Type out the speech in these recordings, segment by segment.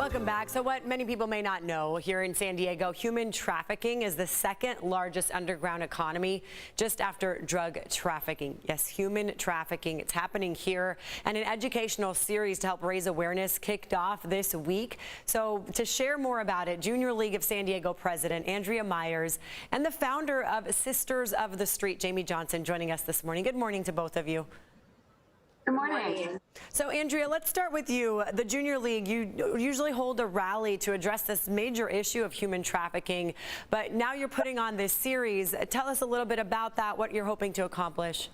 Welcome back. So what many people may not know, here in San Diego, human trafficking is the second largest underground economy, just after drug trafficking. Yes, human trafficking. It's happening here, and an educational series to help raise awareness kicked off this week. So to share more about it, Junior League of San Diego President Andrea Myers and the founder of Sisters of the Street, Jaimee Johnson, joining us this morning. Good morning to both of you. Good morning. So, Andrea, let's start with you. The Junior League, you usually hold a rally to address this major issue of human trafficking, but now you're putting on this series. Tell us a little bit about that, what you're hoping to accomplish.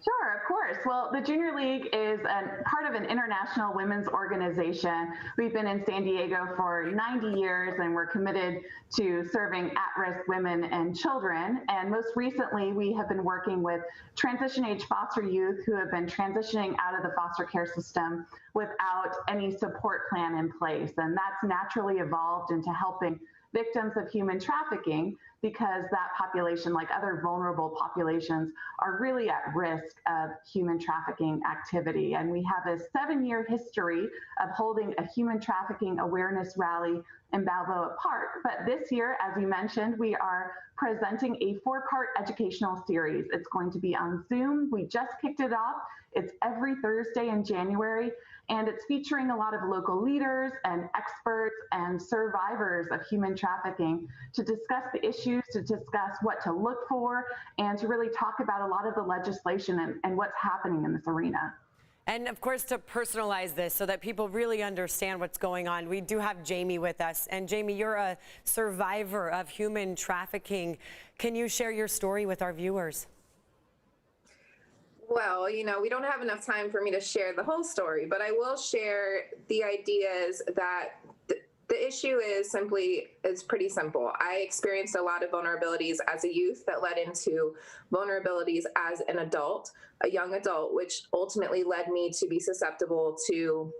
Sure, of course. Well, the Junior League is part of an international women's organization. We've been in San Diego for 90 years, and we're committed to serving at-risk women and children. And most recently, we have been working with transition-age foster youth who have been transitioning out of the foster care system without any support plan in place. And that's naturally evolved into helping victims of human trafficking, because that population, like other vulnerable populations, are really at risk of human trafficking activity. And we have a 7-year history of holding a human trafficking awareness rally in Balboa Park. But this year, as you mentioned, we are presenting a 4-part educational series. It's going to be on Zoom. We just kicked it off. It's every Thursday in January, and it's featuring a lot of local leaders and experts and survivors of human trafficking to discuss the issues, to discuss what to look for, and to really talk about a lot of the legislation and what's happening in this arena. And of course, to personalize this so that people really understand what's going on, we do have Jaimee with us. And Jaimee, you're a survivor of human trafficking. Can you share your story with our viewers? Well, you know, we don't have enough time for me to share the whole story, but I will share the ideas that the issue is pretty simple. I experienced a lot of vulnerabilities as a youth that led into vulnerabilities as an adult, a young adult, which ultimately led me to be susceptible to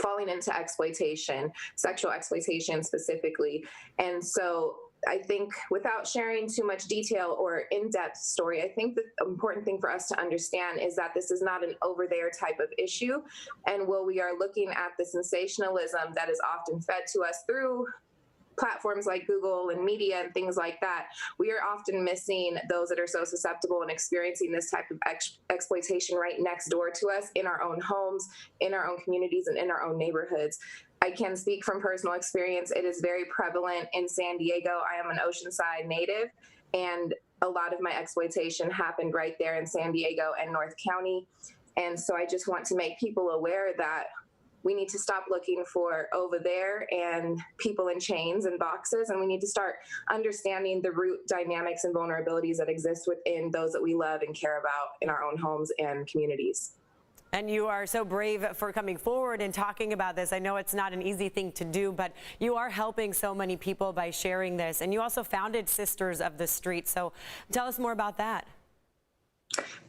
falling into exploitation, sexual exploitation specifically. And so I think, without sharing too much detail or in-depth story, I think the important thing for us to understand is that this is not an over there type of issue. And while we are looking at the sensationalism that is often fed to us through platforms like Google and media and things like that, we are often missing those that are so susceptible and experiencing this type of exploitation right next door to us, in our own homes, in our own communities, and in our own neighborhoods. I can speak from personal experience. It is very prevalent in San Diego. I am an Oceanside native, and a lot of my exploitation happened right there in San Diego and North County. And so I just want to make people aware that we need to stop looking for over there and people in chains and boxes, and we need to start understanding the root dynamics and vulnerabilities that exist within those that we love and care about in our own homes and communities. And you are so brave for coming forward and talking about this. I know it's not an easy thing to do, but you are helping so many people by sharing this. And you also founded Sisters of the Street. So tell us more about that.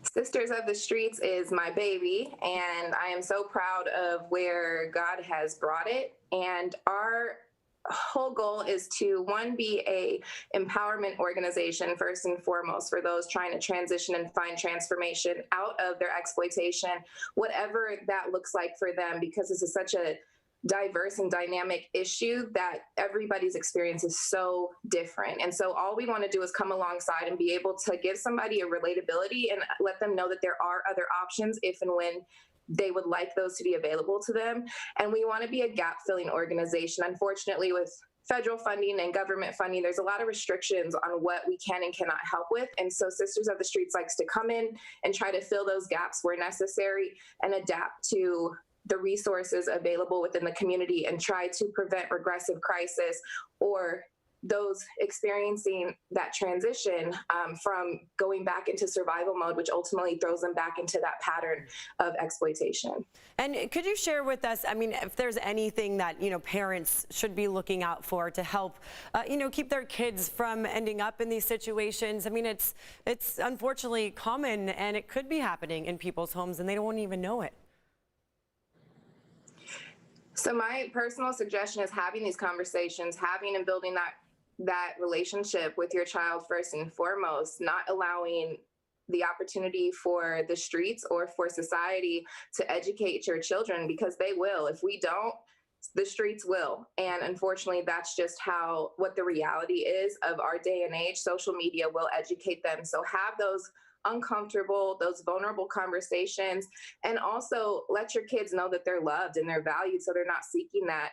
Sisters of the Streets is my baby, and I am so proud of where God has brought it. And our whole goal is to, one, be a empowerment organization first and foremost for those trying to transition and find transformation out of their exploitation, whatever that looks like for them, because this is such a diverse and dynamic issue that everybody's experience is so different. And so all we want to do is come alongside and be able to give somebody a relatability and let them know that there are other options if and when they would like those to be available to them. And we want to be a gap-filling organization. Unfortunately, with federal funding and government funding, there's a lot of restrictions on what we can and cannot help with. And so Sisters of the Streets likes to come in and try to fill those gaps where necessary and adapt to the resources available within the community and try to prevent regressive crisis or those experiencing that transition from going back into survival mode, which ultimately throws them back into that pattern of exploitation. And could you share with us, I mean, if there's anything that, you know, parents should be looking out for to help, you know, keep their kids from ending up in these situations? I mean, it's unfortunately common, and it could be happening in people's homes and they don't even know it. So my personal suggestion is having these conversations, having and building that relationship with your child first and foremost, not allowing the opportunity for the streets or for society to educate your children, because they will. If we don't, the streets will. And unfortunately, that's just what the reality is of our day and age. Social media will educate them. So have those uncomfortable, those vulnerable conversations, and also let your kids know that they're loved and they're valued, so they're not seeking that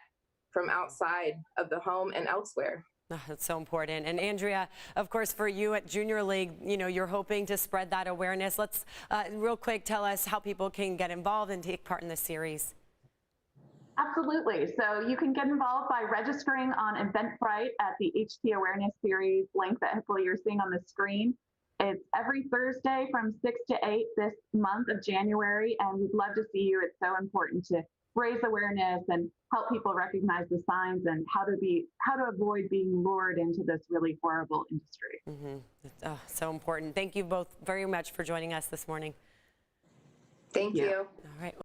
from outside of the home and elsewhere. Oh, that's so important. And Andrea, of course, for you at Junior League, you're hoping to spread that awareness. Let's real quick tell us how people can get involved and take part in this series. Absolutely. So you can get involved by registering on Eventbrite at the HT Awareness Series link that hopefully you're seeing on the screen. It's every Thursday from 6 to 8 this month of January, and we'd love to see you. It's so important to raise awareness and help people recognize the signs and how to avoid being lured into this really horrible industry. Oh, so important. Thank you both very much for joining us this morning. Thank you. All right.